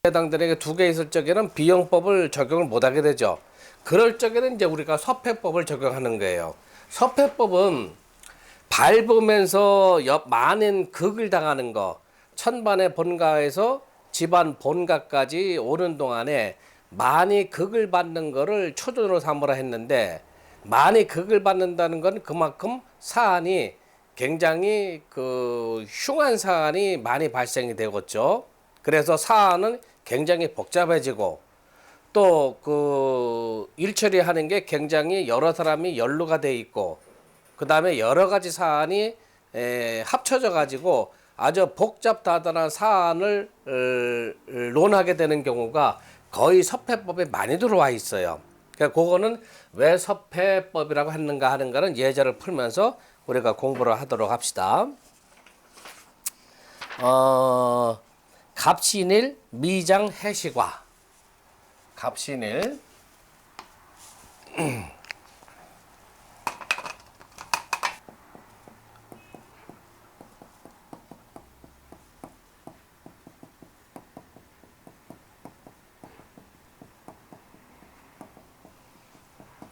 해당되는 게 두 개 있을 적에는 비용법을 적용을 못하게 되죠. 그럴 적에는 이제 우리가 서폐법을 적용하는 거예요. 서폐법은 밟으면서 많은 극을 당하는 거, 천반의 본가에서 집안 본가까지 오는 동안에 많이 극을 받는 거를 초전으로 삼으라 했는데, 많이 극을 받는다는 건 그만큼 사안이 굉장히 흉한 사안이 많이 발생이 되겠죠. 그래서 사안은 굉장히 복잡해지고, 또 일처리하는 게 굉장히 여러 사람이 연루가 돼 있고, 그 다음에 여러 가지 사안이 합쳐져 가지고 아주 복잡다단한 사안을 논하게 되는 경우가 거의 서폐법에 많이 들어와 있어요. 그러니까 그거는 왜 서폐법이라고 했는가 하는 거는 예제를 풀면서 우리가 공부를 하도록 합시다. 갑신일 미장 해시과. 갑신일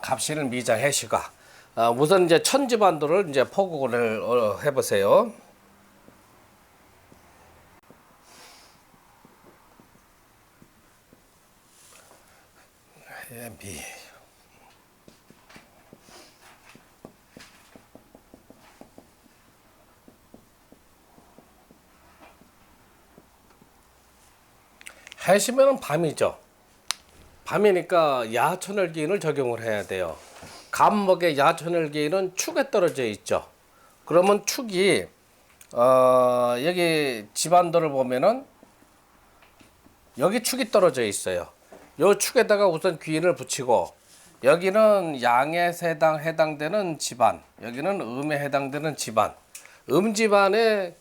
갑신일 미장 해시과. 우선 이제 천지반도를 이제 포국을 해보세요. 미. 해시면은 밤이죠. 밤이니까 야천을기인을 적용을 해야 돼요. 갑목의 야천을기인은 축에 떨어져 있죠. 그러면 축이 여기 집안도를 보면은 여기 축이 떨어져 있어요. 요 축에다가 우선 귀인을 붙이고, 여기는 양에 해당되는 집안, 여기는 음에 해당되는 집안. 음집안에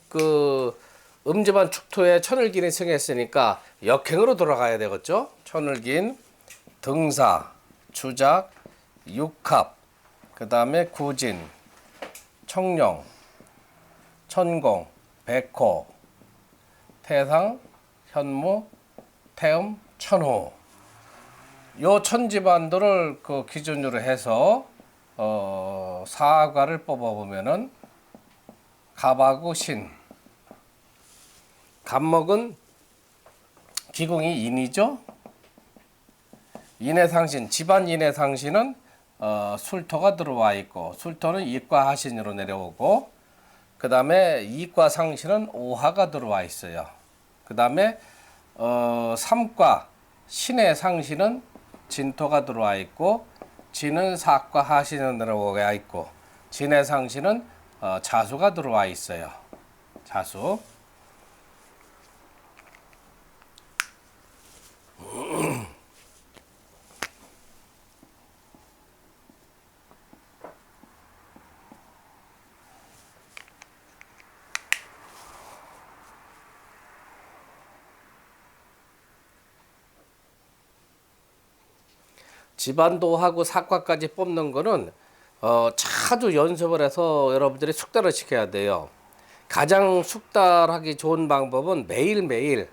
음집안 축토에 천을기인이 승했으니까 역행으로 돌아가야 되겠죠. 천을기인, 등사, 주작, 육합, 그 다음에 구진, 청룡, 천공, 백호, 태상, 현무, 태음, 천호. 요 천지반도를 기준으로 해서 사과를 뽑아보면은 갑하고 신. 갑목은 기공이 인이죠. 인해상신, 집안 인해상신은 술토가 들어와 있고, 술토는 이과 하신으로 내려오고, 그 다음에 이과 상신은 오하가 들어와 있어요. 그 다음에 삼과 신의 상신은 진토가 들어와 있고, 진은 사과 하신으로 내려오가 있고, 진의 상신은 자수가 들어와 있어요. 자수. 집안도하고 사과까지 뽑는 거는 자주 연습을 해서 여러분들이 숙달을 시켜야 돼요. 가장 숙달하기 좋은 방법은 매일매일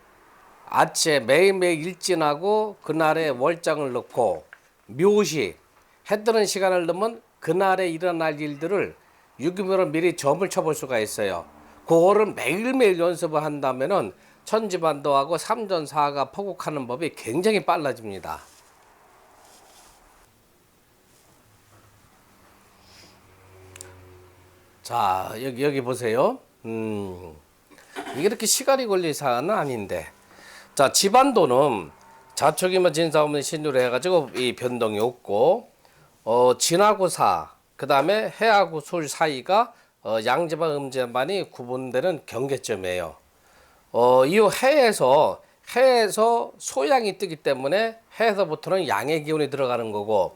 아침에 매일매일 일진하고 그날의 월장을 넣고, 묘시 해 뜨는 시간을 넣으면 그날에 일어날 일들을 유기묘로 미리 점을 쳐볼 수가 있어요. 그거를 매일매일 연습을 한다면은 천지반도하고 삼전사가 포국하는 법이 굉장히 빨라집니다. 자, 여기 보세요. 이게 이렇게 시간이 걸릴 사안은 아닌데. 자, 집안도는 자촉이면 진사 없는 신유로 해가지고 이 변동이 없고, 진하고 사, 그 다음에 해하고 술 사이가 양지반 음지반이 구분되는 경계점이에요. 이 해에서 소양이 뜨기 때문에 해에서부터는 양의 기운이 들어가는 거고,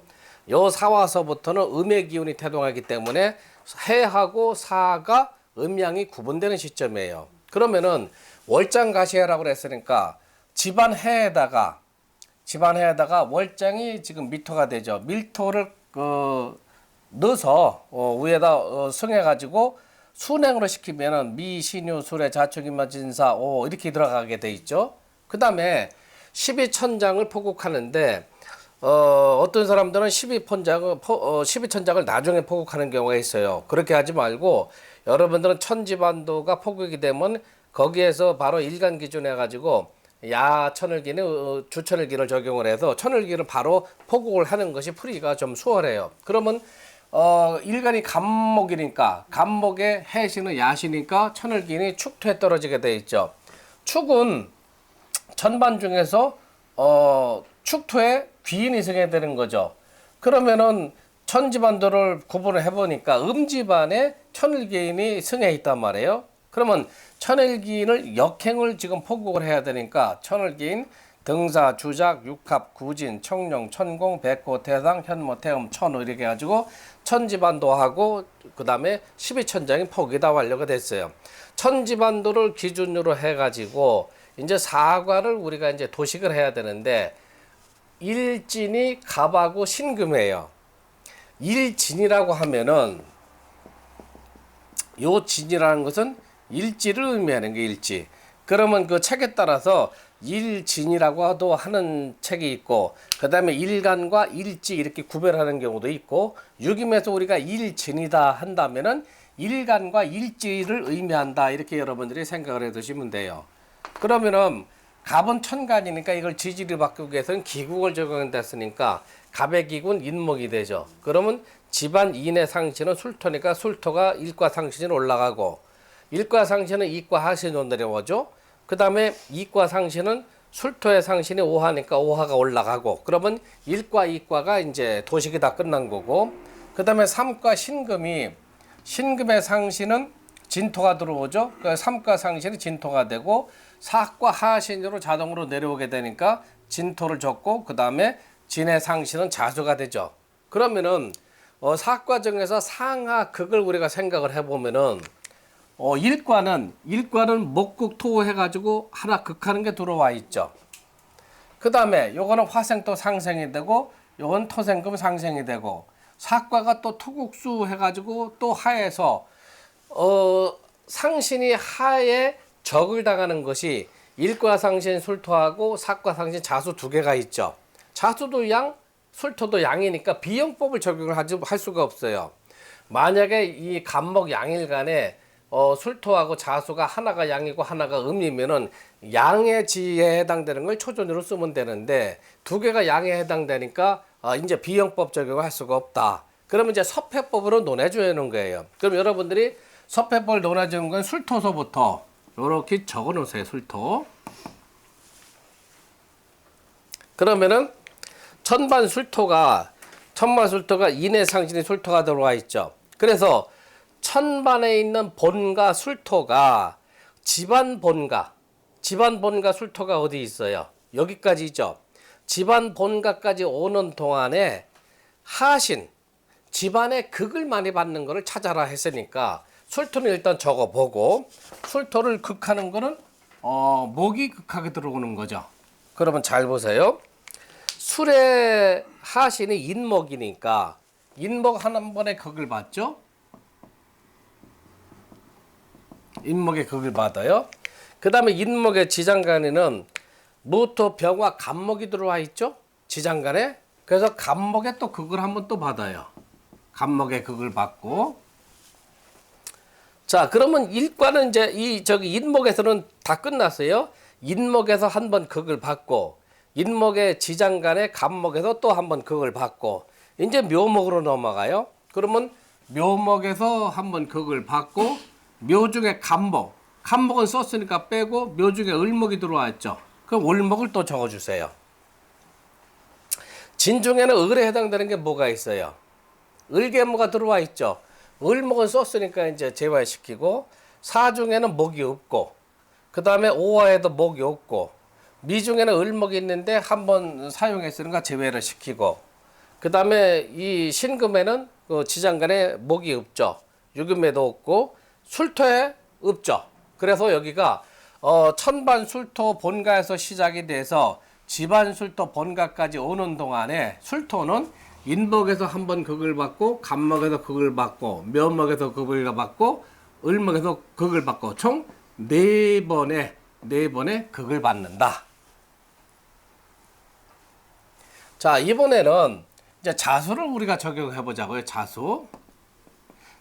요 사와서부터는 음의 기운이 태동하기 때문에 해하고 사가 음양이 구분되는 시점이에요. 그러면은 월장가시해라고 그랬으니까 집안해에다가 월장이 지금 밀토가 되죠. 밀토를 넣어서 위에다 승해가지고 순행으로 시키면은 미, 신유, 술의 자축, 임마, 진사, 오 이렇게 들어가게 돼 있죠. 그 다음에 십이천장을 포국하는데 어떤 사람들은 십이천장을 나중에 포국하는 경우가 있어요. 그렇게 하지 말고 여러분들은 천지반도가 포국이 되면 거기에서 바로 일간 기준해 가지고 야천을기는 주천을기를 적용을 해서 천을기를 바로 포국을 하는 것이 풀이가 좀 수월해요. 그러면 일간이 간목이니까 간목의 해신은 야시니까 천을기니 축토에 떨어지게 돼 있죠. 축은 천반 중에서 축토에 귀인이 승해야 되는 거죠. 그러면은 천지반도를 구분을 해보니까 음지반에 천을기인이 승해 있단 말이에요. 그러면 천을기인을 역행을 지금 포국을 해야 되니까 천을기인 등사, 주작, 육합, 구진, 청룡, 천공, 백호, 태상, 현모, 태음, 천우 이렇게 해가지고 천지반도하고 그 다음에 십이천장이 포국이 다 완료가 됐어요. 천지반도를 기준으로 해가지고 이제 사과를 우리가 이제 도식을 해야 되는데 일진이 갑하고 신금이에요. 일진이라고 하면은 요 진이라는 것은 일지를 의미하는 게 일지. 그러면 그 책에 따라서 일진이라고도 하는 책이 있고 그 다음에 일간과 일지 이렇게 구별하는 경우도 있고 육임에서 우리가 일진이다 한다면은 일간과 일지를 의미한다 이렇게 여러분들이 생각을 해 두시면 돼요. 그러면은 갑은 천간이니까 이걸 지지를 바꾸기 위해서는 기국을 적용했으니까 갑의 기군 인목이 되죠. 그러면 집안 인의 상신은 술토니까 술토가 일과 상신으로 올라가고 일과 상신은 이과 하신으로 내려오죠. 그 다음에 이과 상신은 술토의 상신이 오하니까 오하가 올라가고 그러면 일과 이과가 이제 도식이 다 끝난 거고 그 다음에 삼과 신금의 상신은 진토가 들어오죠. 그 삼과 상신이 진토가 되고 사과 하신으로 자동으로 내려오게 되니까 진토를 적고 그 다음에 진의 상신은 자수가 되죠. 그러면은 사과정에서 상하 극을 우리가 생각을 해보면은 일과는 목극토 해가지고 하나 극하는 게 들어와 있죠. 그 다음에 요거는 화생토 상생이 되고 요건 토생금 상생이 되고 사과가 또 토국수 해가지고 또 하에서 상신이 하에 적을 당하는 것이 일과상신 술토하고 사과상신 자수 두 개가 있죠. 자수도 양, 술토도 양이니까 비용법을 적용을 할 수가 없어요. 만약에 이 간목 양일간에 술토하고 자수가 하나가 양이고 하나가 음이면은 양의 지에 해당되는 걸 초전으로 쓰면 되는데 두 개가 양에 해당되니까 이제 비용법 적용을 할 수가 없다. 그러면 이제 섭해법으로 논해줘야 하는 거예요. 그럼 여러분들이 섭해법을 논해주는 건 술토서부터 이렇게 적어 놓으세요. 술토. 그러면은 천만 술토가 인의 상신의 술토가 들어와 있죠. 그래서 천반에 있는 본가 술토가 집안 본가 술토가 어디 있어요? 여기까지 있죠. 집안 본가까지 오는 동안에 하신 집안의 극을 많이 받는 거를 찾아라 했으니까 술토는 일단 적어보고 술토를 극하는 거는 목이 극하게 들어오는 거죠. 그러면 잘 보세요. 술의 하신이 인목이니까 인목 한 번에 극을 받죠. 인목의 극을 받아요. 그 다음에 인목의 지장간에는 무토, 병화, 간목이 들어와 있죠. 지장간에. 그래서 간목의 또 극을 한번 또 받아요. 간목의 극을 받고 자 그러면 일과는 이제 인목에서는 다 끝났어요. 인목에서 한 번 극을 받고 인목의 지장간에 간목에서 또 한 번 극을 받고 이제 묘목으로 넘어가요. 그러면 묘목에서 한 번 극을 받고 묘 중에 간목은 썼으니까 빼고 묘 중에 을목이 들어왔죠. 그럼 을목을 또 적어주세요. 진 중에는 을에 해당되는 게 뭐가 있어요? 을계모가 들어와 있죠. 을목은 썼으니까 이제 제외시키고 사 중에는 목이 없고 그 다음에 오화에도 목이 없고 미 중에는 을목이 있는데 한번 사용했으니까 제외를 시키고 그 다음에 이 신금에는 그 지장간에 목이 없죠. 유금에도 없고 술토에 없죠. 그래서 여기가 천반 술토 본가에서 시작이 돼서 집안 술토 본가까지 오는 동안에 술토는 인목에서 한 번 극을 받고 간목에서 극을 받고 묘목에서 극을 받고 을목에서 극을 받고 총 네 번의 극을 받는다. 자, 이번에는 이제 자수를 우리가 적용해 보자고요. 자수.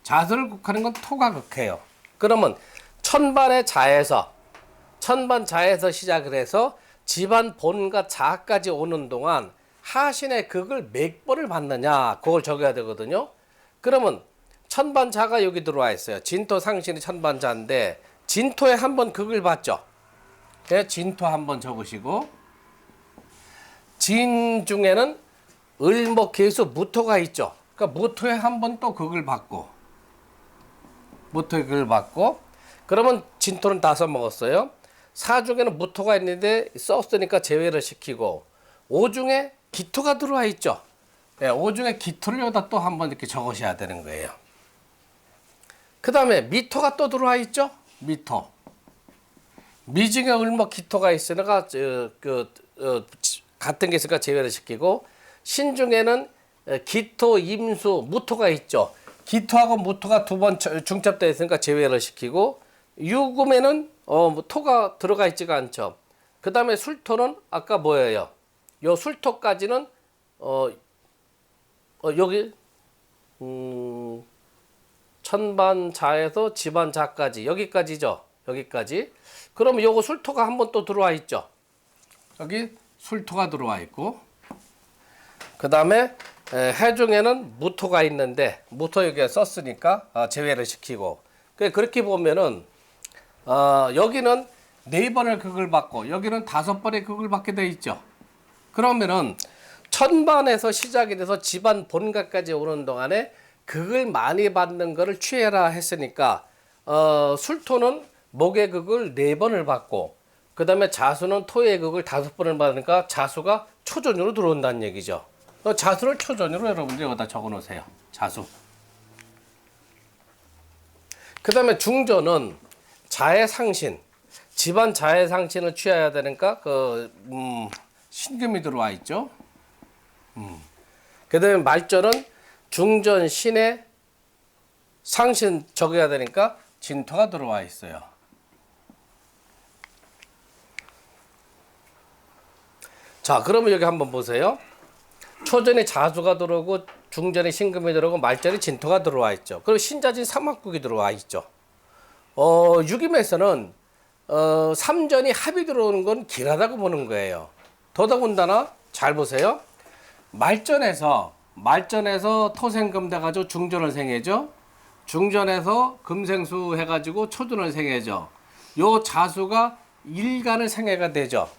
자수를 극하는 건 토가 극해요. 그러면 천반의 자에서 시작을 해서 집안 본과 자까지 오는 동안 하신의 극을 몇 번을 받느냐 그걸 적어야 되거든요. 그러면 천반자가 여기 들어와 있어요. 진토 상신이 천반자인데 진토에 한 번 극을 받죠. 네, 진토 한 번 적으시고 진 중에는 을목 계수 무토가 있죠. 그러니까 무토에 한 번 또 극을 받고 무토에 극을 받고 그러면 진토는 다 써먹었어요. 사 중에는 무토가 있는데 썼으니까 제외를 시키고 오 중에 기토가 들어와 있죠. 네, 오 중에 기토를 여기다 또 한 번 이렇게 적으셔야 되는 거예요. 그 다음에 미토가 또 들어와 있죠. 미토. 미중에 을목 기토가 있으니까 같은 게 있으니까 제외를 시키고 신중에는 기토, 임수, 무토가 있죠. 기토하고 무토가 두 번 중첩되어 있으니까 제외를 시키고 유금에는 토가 들어가 있지가 않죠. 그 다음에 술토는 아까 뭐예요? 요 술토까지는 여기 천반자에서 집안자까지 여기까지죠. 여기까지. 그러면 요거 술토가 한 번 또 들어와 있죠. 여기 술토가 들어와 있고 그 다음에 해중에는 무토가 있는데 무토 여기에 썼으니까 제외를 시키고 그렇게 보면은 여기는 4번을 극을 받고 여기는 5번의 극을 받게 돼 있죠. 그러면은 천반에서 시작이 돼서 집안 본가까지 오는 동안에 극을 많이 받는 거를 취해라 했으니까 술토는 목의 극을 4번을 받고 그 다음에 자수는 토의 극을 5번을 받으니까 자수가 초전으로 들어온다는 얘기죠. 자수를 초전으로 여러분들이 여기다 적어 놓으세요. 자수. 그 다음에 중전은 자의 상신, 집안 자의 상신을 취해야 되니까 신금이 들어와 있죠. 그 다음에 말전은 중전 신의 상신 적어야 되니까 진토가 들어와 있어요. 자, 그러면 여기 한번 보세요. 초전에 자수가 들어오고 중전에 신금이 들어오고 말전에 진토가 들어와 있죠. 그리고 신자진 삼합국이 들어와 있죠. 유김에서는 삼전이 합이 들어오는 건 길하다고 보는 거예요. 더더군다나 잘 보세요. 말전에서 토생금 돼가지고 중전을 생해죠. 중전에서 금생수 해가지고 초전을 생해죠. 요 자수가 일간을 생해가 되죠.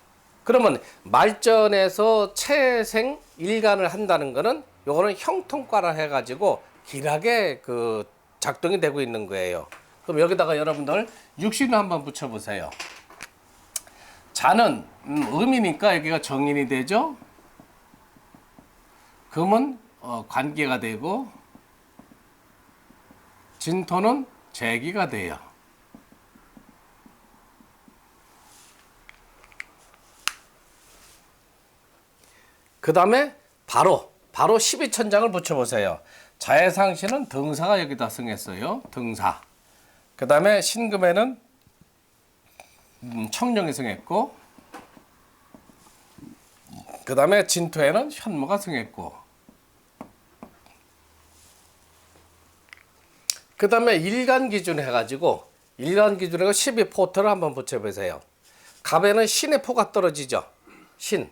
그러면 말전에서 채생 일간을 한다는 거는 요거는 형통과라 해가지고 길하게 작동이 되고 있는 거예요. 그럼 여기다가 여러분들 육신을 한번 붙여보세요. 자는 음이니까 여기가 정인이 되죠. 금은 관계가 되고 진토는 재기가 돼요. 그 다음에 바로 12천장을 붙여보세요. 자의 상신은 등사가 여기다 승했어요. 등사. 그 다음에 신금에는 청룡이 승했고 그 다음에 진토에는 현무가 승했고 그 다음에 일간 기준 해가지고 12포트를 한번 붙여보세요. 갑에는 신의 포가 떨어지죠. 신.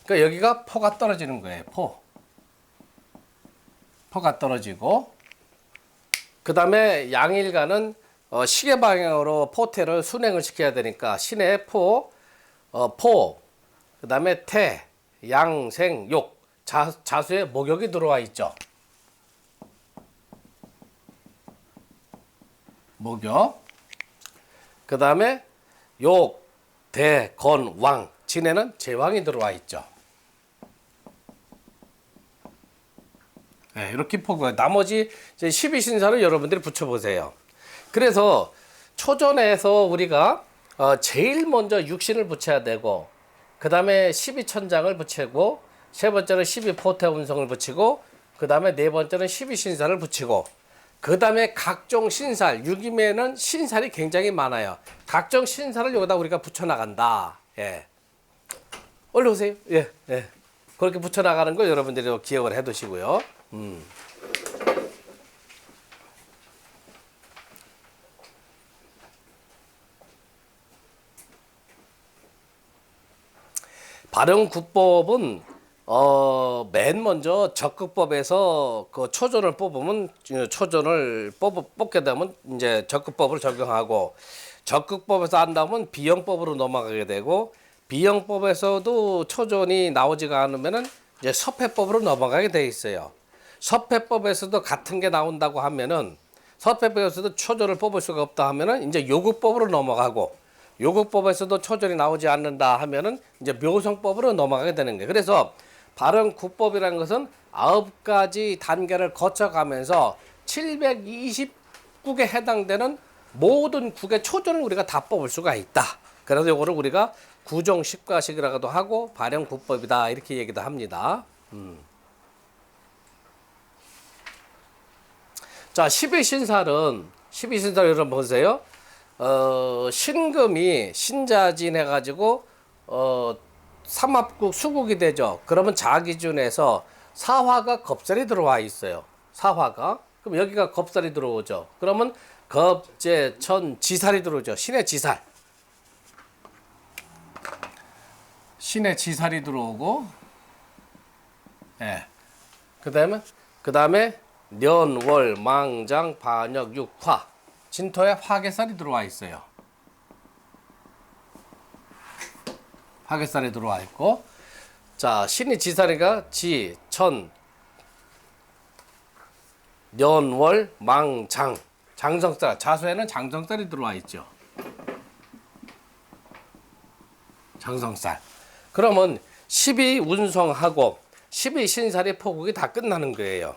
그러니까 여기가 포가 떨어지는 거예요. 포가 떨어지고 그 다음에 양일간은 시계 방향으로 포태를 순행을 시켜야 되니까 신의 포, 그 다음에 태, 양, 생, 욕, 자수에 목욕이 들어와 있죠. 목욕. 그 다음에 욕, 대, 건, 왕, 진에는 제왕이 들어와 있죠. 네, 이렇게 포고 나머지 이제 12신사를 여러분들이 붙여보세요. 그래서 초전에서 우리가 제일 먼저 육신을 붙여야 되고 그 다음에 12천장을 붙이고 세 번째는 12포태 운성을 붙이고 그 다음에 네 번째는 12신사를 붙이고 그 다음에 각종 신살, 육임에는 신살이 굉장히 많아요. 각종 신살을 여기다 우리가 붙여나간다. 예. 얼른 오세요. 예. 그렇게 붙여나가는 거 여러분들이 기억을 해 두시고요. 발음구법은 맨 먼저 적극법에서 그 초전을 뽑으면 초전을 뽑게 되면 이제 적극법을 적용하고, 적극법에서 안 나오면 비형법으로 넘어가게 되고, 비형법에서도 초전이 나오지가 않으면은 이제 서패법으로 넘어가게 돼 있어요. 서패법에서도 같은 게 나온다고 하면은, 서패법에서도 초전을 뽑을 수가 없다 하면은 이제 요구법으로 넘어가고, 요구법에서도 초전이 나오지 않는다 하면은 이제 묘성법으로 넘어가게 되는 거예요. 그래서 발음구법이라는 것은 9가지 단계를 거쳐가면서 729개 해당되는 모든 국의 초전을 우리가 다 뽑을 수가 있다. 그래서 이거를 우리가 구정십과식이라고도 하고 발음구법이다 이렇게 얘기도 합니다. 자, 12신살은 여러분 보세요. 신금이 신자진 해가지고 삼합국 수국이 되죠. 그러면 자기준에서 사화가 겁살이 들어와 있어요. 사화가. 그럼 여기가 겁살이 들어오죠. 그러면 겁재, 천, 지살이 들어오죠. 신의 지살. 신의 지살이 들어오고, 예. 그 다음에 년, 월, 망장, 반역, 육화. 진토에 화개살이 들어와 있어요. 화개살이 들어와 있고, 자, 신이 지살이가 지, 천, 년, 월, 망, 장, 장성살. 자수에는 장성살이 들어와 있죠. 장성살. 그러면 12운성하고 12신살의 포국이 다 끝나는 거예요.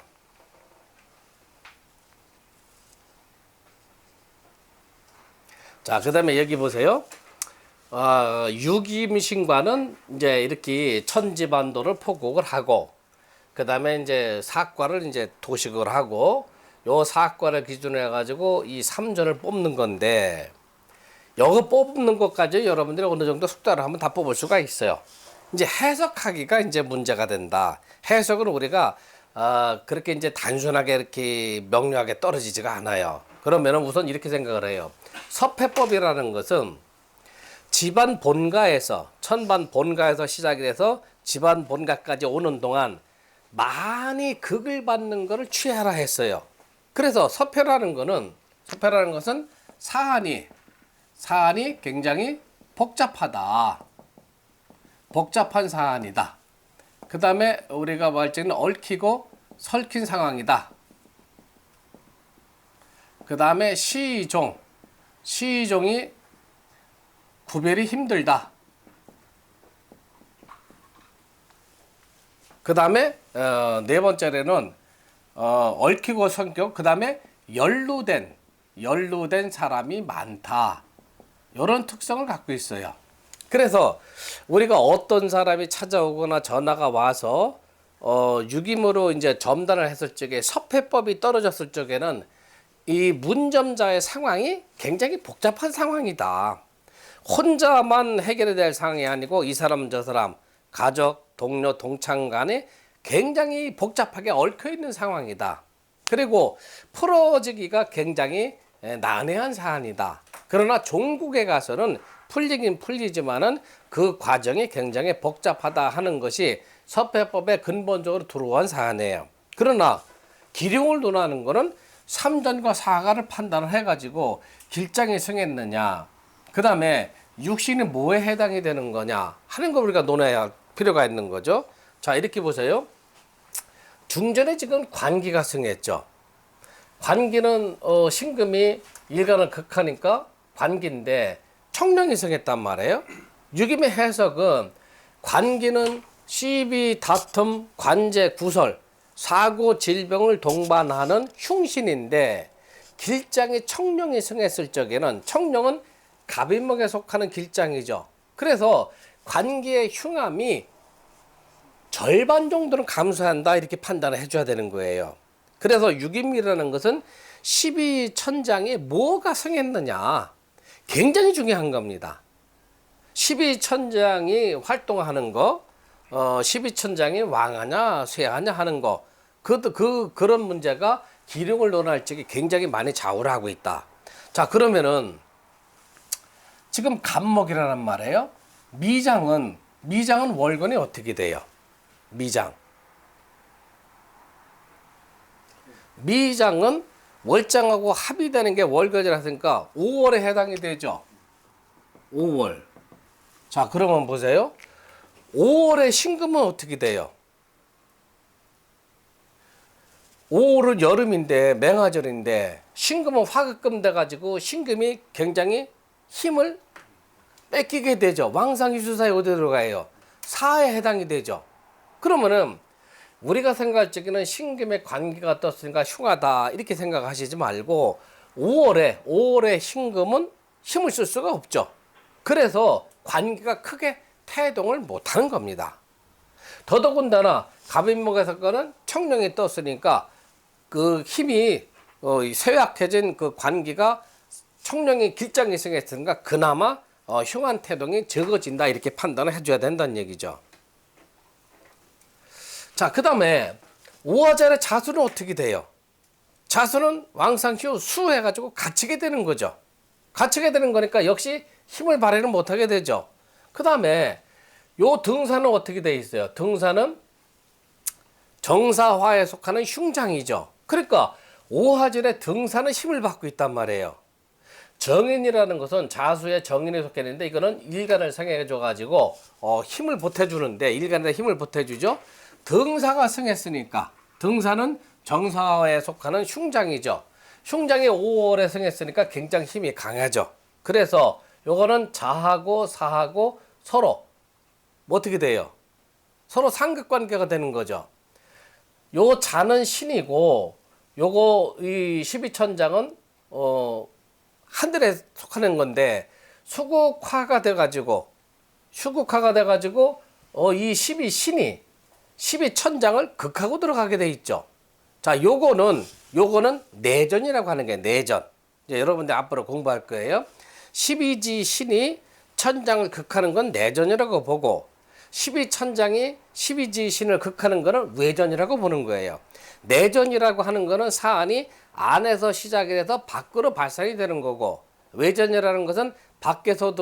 자, 그 다음에 여기 보세요. 유기임신과는 이제 이렇게 천지반도를 포국을 하고, 그 다음에 이제 사과를 이제 도식을 하고, 요 사과를 기준으로 해가지고 이 3전을 뽑는 건데, 이거 뽑는 것까지 여러분들이 어느 정도 숙달을 하면 다 뽑을 수가 있어요. 이제 해석하기가 이제 문제가 된다. 해석은 우리가 그렇게 이제 단순하게 이렇게 명료하게 떨어지지가 않아요. 그러면은 우선 이렇게 생각을 해요. 서패법이라는 것은 집안 본가에서, 천반 본가에서 시작이 돼서 집안 본가까지 오는 동안 많이 극을 받는 것을 취하라 했어요. 그래서 서패라는 것은 사안이 굉장히 복잡하다. 복잡한 사안이다. 그 다음에 우리가 말 때는 얽히고 설킨 상황이다. 그 다음에 시종이 구별이 힘들다. 그 다음에 네 번째로는 얽히고 성격, 그 다음에 연루된 사람이 많다. 이런 특성을 갖고 있어요. 그래서 우리가 어떤 사람이 찾아오거나 전화가 와서 유김으로 이제 점단을 했을 적에 서패법이 떨어졌을 적에는 이 문점자의 상황이 굉장히 복잡한 상황이다. 혼자만 해결해야 될 상황이 아니고 이 사람 저 사람 가족, 동료, 동창 간에 굉장히 복잡하게 얽혀 있는 상황이다. 그리고 풀어지기가 굉장히 난해한 사안이다. 그러나 종국에 가서는 풀리긴 풀리지만은 그 과정이 굉장히 복잡하다 하는 것이 서패법에 근본적으로 들어온 사안이에요. 그러나 기룡을 논하는 거는 3전과 4가를 판단을 해가지고 길장이 성했느냐, 그 다음에 육신이 뭐에 해당이 되는 거냐 하는 걸 우리가 논해야 할 필요가 있는 거죠. 자, 이렇게 보세요. 중전에 지금 관기가 승했죠. 관기는 신금이 일간을 극하니까 관기인데 청령이 승했단 말이에요. 유김의 해석은 관기는 시비, 다툼, 관제, 구설, 사고, 질병을 동반하는 흉신인데 길장이 청령이 승했을 적에는 청령은 갑인목에 속하는 길장이죠. 그래서 관기의 흉함이 절반 정도는 감소한다 이렇게 판단을 해줘야 되는 거예요. 그래서 유김이라는 것은 12천장에 뭐가 승했느냐 굉장히 중요한 겁니다. 12천장이 활동하는 거, 십이천장이 왕하냐 쇠하냐 하는 거 그런 문제가 기룡을 논할 적에 굉장히 많이 좌우를 하고 있다. 자, 그러면은 지금 간목이라는 말이에요. 미장은 월건이 어떻게 돼요? 미장은 월장하고 합의되는 게 월건이라 하니까 5월에 해당이 되죠. 5월. 자, 그러면 보세요. 5월에 신금은 어떻게 돼요? 5월은 여름인데 맹화절인데 신금은 화급금 돼가지고 신금이 굉장히 힘을 뺏기게 되죠. 왕상이수사에 어디 들어가요? 사에 해당이 되죠. 그러면은 우리가 생각할 적에는 신금의 관계가 떴으니까 흉하다 이렇게 생각하시지 말고 5월에 신금은 힘을 쓸 수가 없죠. 그래서 관계가 크게 태동을 못하는 겁니다. 더더군다나 갑인목에서 거는 청룡이 떴으니까 그 힘이 쇠약해진 그 관계가 청룡이 길장이 생겼으니까 그나마 흉한 태동이 적어진다 이렇게 판단을 해줘야 된다는 얘기죠. 자, 그 다음에 5화절의 자수는 어떻게 돼요? 자수는 왕상휴 수 해가지고 갇히게 되는 거죠. 갇히게 되는 거니까 역시 힘을 발휘를 못하게 되죠. 그 다음에 요 등산은 어떻게 돼 있어요? 등산은 정사화에 속하는 흉장이죠. 그러니까 5화절의 등산은 힘을 받고 있단 말이에요. 정인이라는 것은 자수의 정인에 속해 있는데 이거는 일간을 상해해 줘가지고 힘을 보태주는데 일간에 힘을 보태주죠. 등사가 승했으니까 등사는 정사화에 속하는 흉장이죠. 흉장이 5월에 승했으니까 굉장히 힘이 강하죠. 그래서 요거는 자하고 사하고 서로 뭐 어떻게 돼요? 서로 상극관계가 되는 거죠. 요 자는 신이고 요거 이 십이천장은 하늘에 속하는 건데 수국화가 돼가지고 이 십이천장을 극하고 들어가게 돼 있죠. 자, 요거는 내전이라고 하는 게 내전. 이제 여러분들 앞으로 공부할 거예요. 12지 신이 천장을 극하는 건 내전이라고 보고 12천장이 12지 신을 극하는 거는 외전이라고 보는 거예요. 내전이라고 하는 거는 사안이 안에서 시작이 돼서 밖으로 발산이 되는 거고 외전이라는 것은 밖에서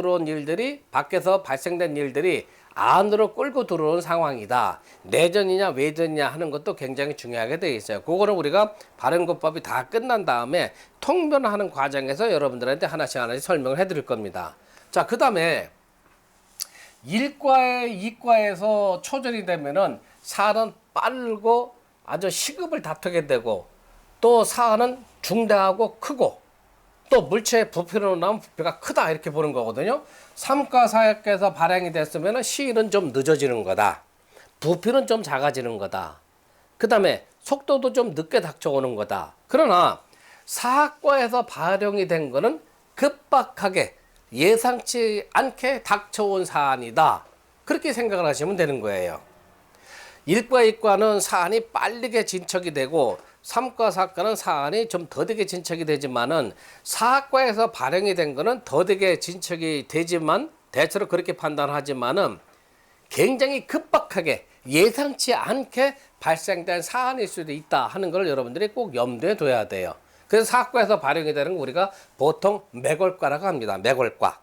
발생된 일들이 안으로 끌고 들어온 상황이다. 내전이냐 외전이냐 하는 것도 굉장히 중요하게 되어 있어요. 그거는 우리가 발음고법이 다 끝난 다음에 통변하는 과정에서 여러분들한테 하나씩 설명을 해드릴 겁니다. 자, 그 다음에 이과에서 초절이 되면은 사는 빠르고 아주 시급을 다투게 되고 또 사는 중대하고 크고 또 물체의 부피로 나오면 부피가 크다 이렇게 보는 거거든요. 삼과사역에서 발행이 됐으면 시일은 좀 늦어지는 거다. 부피는 좀 작아지는 거다. 그 다음에 속도도 좀 늦게 닥쳐오는 거다. 그러나 사학과에서 발행이 된 거는 급박하게 예상치 않게 닥쳐온 사안이다. 그렇게 생각을 하시면 되는 거예요. 일과 이과는 사안이 빠르게 진척이 되고 삼과 사과는 사안이 좀 더디게 진척이 되지만은 사학과에서 발행이 된 거는 더디게 진척이 되지만 대체로 그렇게 판단하지만은 굉장히 급박하게 예상치 않게 발생된 사안일 수도 있다 하는 걸 여러분들이 꼭 염두에 둬야 돼요. 그래서 사학과에서 발행이 되는 거 우리가 보통 매골과라고 합니다. 매골과.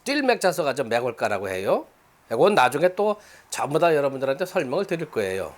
띨맥자서가 좀 매골과라고 해요. 이건 나중에 또 전부 다 여러분들한테 설명을 드릴 거예요.